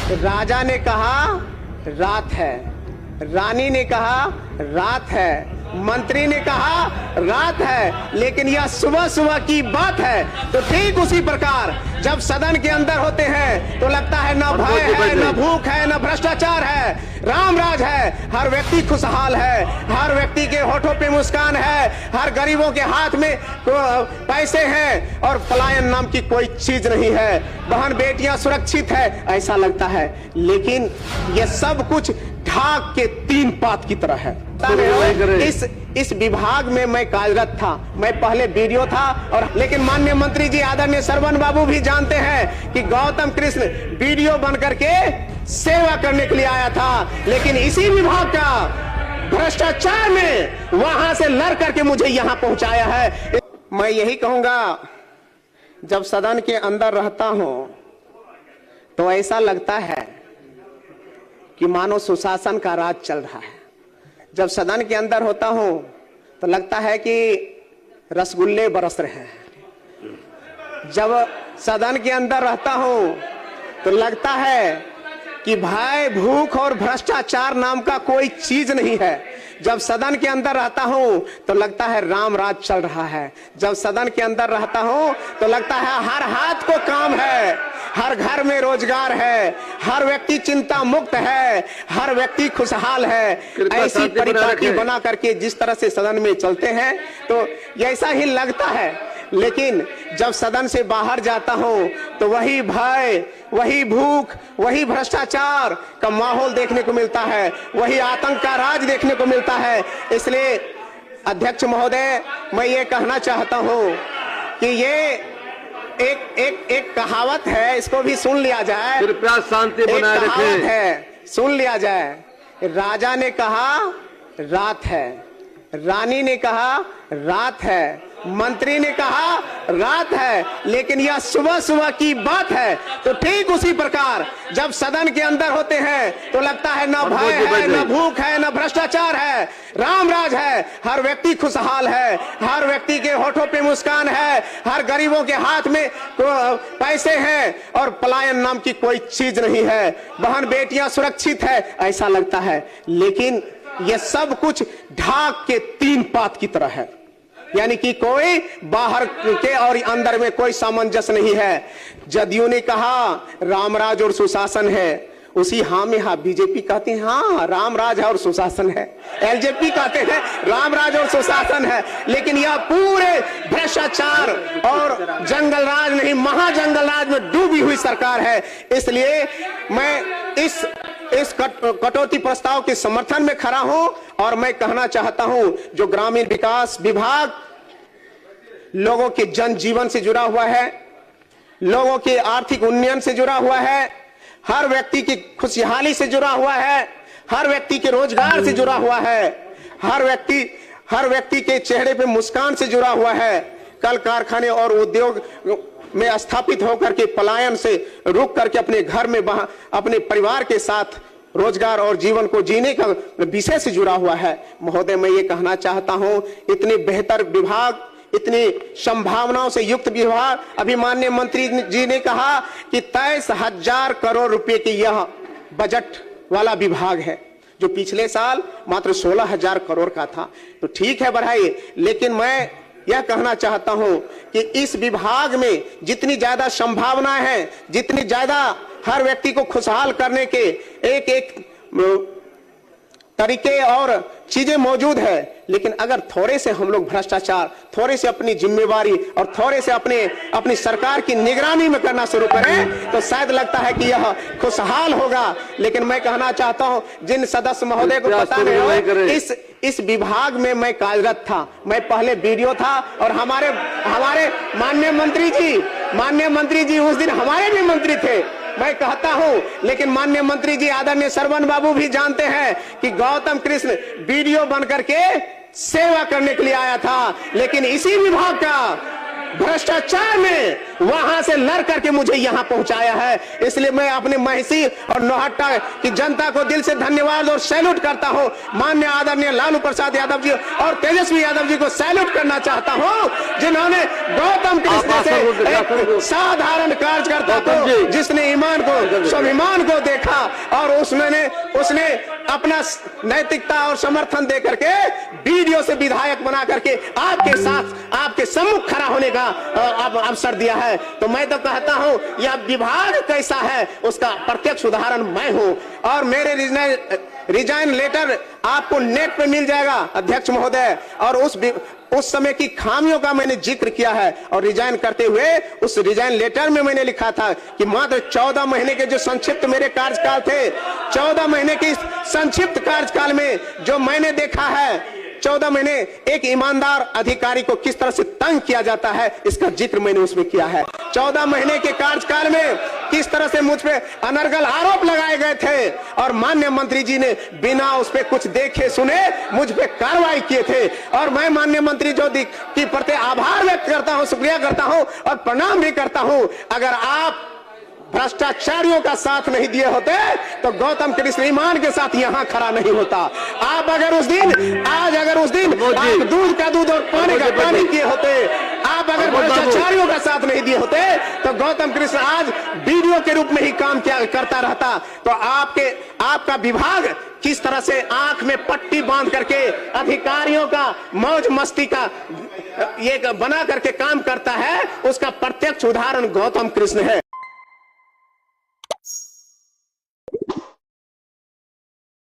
राजा ने कहा रात है, रानी ने कहा रात है, मंत्री ने कहा रात है, लेकिन यह सुबह सुबह की बात है। तो ठीक उसी प्रकार जब सदन के अंदर होते हैं तो लगता है न भय है, न भूख है, न भ्रष्टाचार है, राम राज है। हर व्यक्ति खुशहाल है, हर व्यक्ति के होठों पे मुस्कान है, हर गरीबों के हाथ में पैसे हैं और पलायन नाम की कोई चीज नहीं है। बहन बेटियां सुरक्षित है ऐसा लगता है, लेकिन यह सब कुछ ढाक के तीन पात की तरह है। इस विभाग में मैं कार्यरत था, मैं पहले वीडियो था और लेकिन माननीय मंत्री जी आदरणीय सरवन बाबू भी जानते हैं कि गौतम कृष्ण वीडियो बन करके सेवा करने के लिए आया था, लेकिन इसी विभाग का भ्रष्टाचार में वहां से लड़ करके मुझे यहां पहुंचाया है। मैं यही कहूंगा, जब सदन के अंदर रहता हूं तो ऐसा लगता है कि मानो सुशासन का राज चल रहा है। जब सदन के अंदर होता हूं तो लगता है कि रसगुल्ले बरस रहे हैं। जब सदन के अंदर रहता हूं तो लगता है कि भय, भूख और भ्रष्टाचार नाम का कोई चीज नहीं है। जब सदन के अंदर रहता हूं तो लगता है राम राज चल रहा है। जब सदन के अंदर रहता हूं तो लगता है हर हाथ को काम है, हर घर में रोजगार है, हर व्यक्ति चिंता मुक्त है, हर व्यक्ति खुशहाल है। ऐसी परिपाटी बना करके जिस तरह से सदन में चलते हैं तो ऐसा ही लगता है, लेकिन जब सदन से बाहर जाता हूं तो वही भय, वही भूख, वही भ्रष्टाचार का माहौल देखने को मिलता है, वही आतंक का राज देखने को मिलता है। इसलिए अध्यक्ष महोदय, मैं ये कहना चाहता हूं कि ये एक कहावत है, इसको भी सुन लिया जाए। कृपया शांति बनाए रखें। है, सुन लिया जाए। राजा ने कहा रात है, रानी ने कहा रात है, मंत्री ने कहा रात है, लेकिन यह सुबह सुबह की बात है। तो ठीक उसी प्रकार जब सदन के अंदर होते हैं तो लगता है न भय है, न भूख है, न भ्रष्टाचार है, राम राज है। हर व्यक्ति खुशहाल है, हर व्यक्ति के होठों पे मुस्कान है, हर गरीबों के हाथ में पैसे हैं और पलायन नाम की कोई चीज नहीं है। बहन बेटियां सुरक्षित है ऐसा लगता है, लेकिन यह सब कुछ ढाक के तीन पात की तरह है, यानी कि कोई बाहर के और अंदर में कोई सामंजस्य नहीं है। जदयू ने कहा रामराज और सुशासन है, उसी हाँ में हाँ बीजेपी कहती है हाँ रामराज है और सुशासन है, एलजेपी कहते हैं रामराज और सुशासन है, लेकिन यह पूरे भ्रष्टाचार और जंगल राज नहीं महाजंगल राज में डूबी हुई सरकार है। इसलिए मैं इस कटौती प्रस्ताव के समर्थन में खड़ा हूं और मैं कहना चाहता हूं जो ग्रामीण विकास विभाग लोगों के जनजीवन से जुड़ा हुआ है, लोगों के आर्थिक उन्नयन से जुड़ा हुआ है, हर व्यक्ति की खुशहाली से जुड़ा हुआ है, हर व्यक्ति के रोजगार से जुड़ा हुआ है, हर व्यक्ति के चेहरे पे मुस्कान से जुड़ा हुआ है। कल कारखाने और उद्योग में स्थापित होकर के पलायन से रुक करके अपने घर में अपने परिवार के साथ रोजगार और जीवन को जीने का विषय से जुड़ा हुआ है। महोदय, मैं ये कहना चाहता हूं, इतने बेहतर विभाग, इतनी संभावनाओं से युक्त विभाग, अभी माननीय मंत्री जी ने कहा कि 23,000 करोड़ रुपए की यह बजट वाला विभाग है, जो पिछले साल मात्र 16,000 करोड़ का था। तो ठीक है, बढ़ाइए, लेकिन मैं यह कहना चाहता हूं कि इस विभाग में जितनी ज्यादा संभावना है, जितनी ज्यादा हर व्यक्ति को खुशहाल करने के एक एक तरीके और चीजें मौजूद है, लेकिन अगर थोड़े से हम लोग भ्रष्टाचार, थोड़े से अपनी जिम्मेवारी और थोड़े से अपनी सरकार की निगरानी में करना शुरू करें तो शायद लगता है कि यह खुशहाल होगा। लेकिन मैं कहना चाहता हूं, जिन सदस्य महोदय को पता नहीं हो, इस विभाग में मैं कार्यरत था, मैं पहले वीडियो था और हमारे माननीय मंत्री जी उस दिन हमारे भी मंत्री थे, मैं कहता हूं, लेकिन माननीय मंत्री जी आदरणीय सरवन बाबू भी जानते हैं कि गौतम कृष्ण वीडियो बन करके सेवा करने के लिए आया था, लेकिन इसी विभाग का भ्रष्टाचार में वहां से लड़ करके मुझे यहां पहुंचाया है। इसलिए मैं अपने महिषी और नौहट्टा की जनता को दिल से धन्यवाद और सैल्यूट करता हूं। माननीय आदरणीय लालू प्रसाद यादव जी और तेजस्वी यादव जी को सैल्यूट करना चाहता हूं, जिन्होंने गौतम कृष्ण से एक साधारण कार्यकर्ता को, जिसने ईमान को, स्वाभिमान को देखा और उसने अपना नैतिकता और समर्थन दे करके वीडियो से विधायक बना करके आपके साथ, आपके सम्मुख खड़ा होने का अवसर दिया है। तो मैं तो कहता हूं यह विभाग कैसा है उसका प्रत्यक्ष उदाहरण मैं हूं। और मेरे रिजाइन लेटर आपको नेट पे मिल जाएगा अध्यक्ष महोदय, और उस समय की खामियों का मैंने जिक्र किया है। और रिजाइन करते हुए उस रिजाइन लेटर में मैंने लिखा था कि मात्र 14 महीने के जो संक्षिप्त मेरे कार्यकाल थे, 14 महीने के संक्षिप्त कार्यकाल में जो मैंने देखा है, 14 महीने एक ईमानदार अधिकारी को किस तरह से तंग किया जाता है, इसका जिक्र मैंने उसमें किया है। 14 महीने के कार्यकाल में किस तरह से मुझ पे अनर्गल आरोप लगाए गए थे और माननीय मंत्री जी ने बिना उस पे कुछ देखे सुने मुझ पे कार्रवाई किए थे। और मैं माननीय मंत्री जी की प्रति आभार व्यक्त करता हूं, शुक्रिया करता हूं और प्रणाम भी करता हूं। अगर आप भ्रष्टाचारियों का साथ नहीं दिए होते तो गौतम कृष्ण ईमान के साथ यहां खड़ा नहीं होता। आप अगर उस दिन आप दूध का दूध और पानी का पानी किए होते, आप अगर भ्रष्टाचारियों का साथ नहीं दिए होते तो गौतम कृष्ण आज वीडियो के रूप में ही काम किया करता रहता। तो आपका विभाग किस तरह से आंख में पट्टी बांध करके अधिकारियों का मौज मस्ती का ये बना करके काम करता है, उसका प्रत्यक्ष उदाहरण गौतम कृष्ण है।